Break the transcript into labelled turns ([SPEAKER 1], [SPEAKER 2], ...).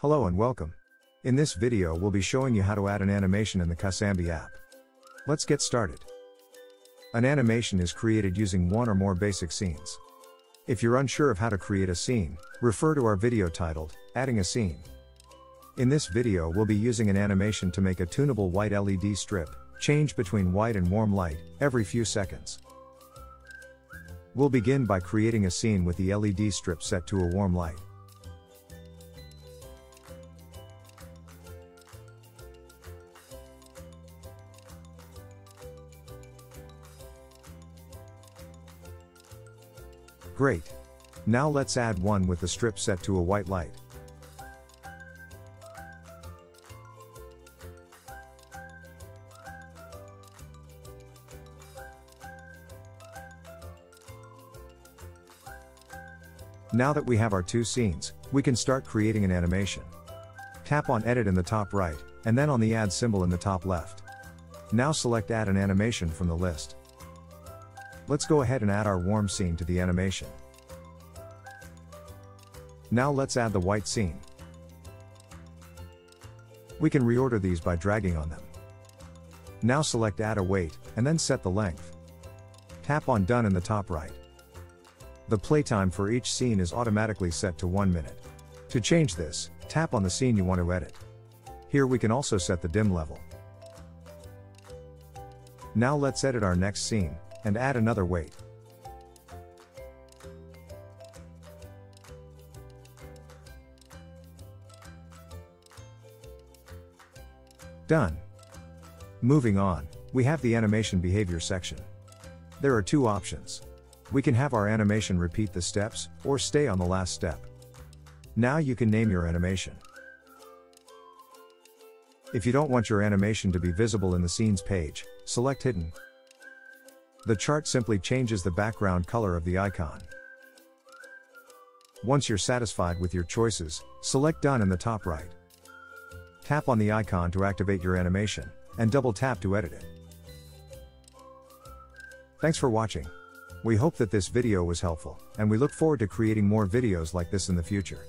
[SPEAKER 1] Hello and welcome. In this video we'll be showing you how to add an animation in the Casambi app. Let's get started. An animation is created using one or more basic scenes. If you're unsure of how to create a scene, refer to our video titled, Adding a Scene. In this video we'll be using an animation to make a tunable white LED strip, change between white and warm light, every few seconds. We'll begin by creating a scene with the LED strip set to a warm light. Great. Now let's add one with the strip set to a white light. Now that we have our two scenes, we can start creating an animation. Tap on Edit in the top right, and then on the Add symbol in the top left. Now select Add an Animation from the list. Let's go ahead and add our warm scene to the animation. Now let's add the white scene. We can reorder these by dragging on them. Now select Add a Weight, and then set the length. Tap on Done in the top right. The playtime for each scene is automatically set to 1 minute. To change this, tap on the scene you want to edit. Here we can also set the dim level. Now let's edit our next scene, and add another weight. Done. Moving on, we have the animation behavior section. There are two options. We can have our animation repeat the steps, or stay on the last step. Now you can name your animation. If you don't want your animation to be visible in the scenes page, select Hidden. The chart simply changes the background color of the icon. Once you're satisfied with your choices, select Done in the top right. Tap on the icon to activate your animation, and double tap to edit it. Thanks for watching. We hope that this video was helpful, and we look forward to creating more videos like this in the future.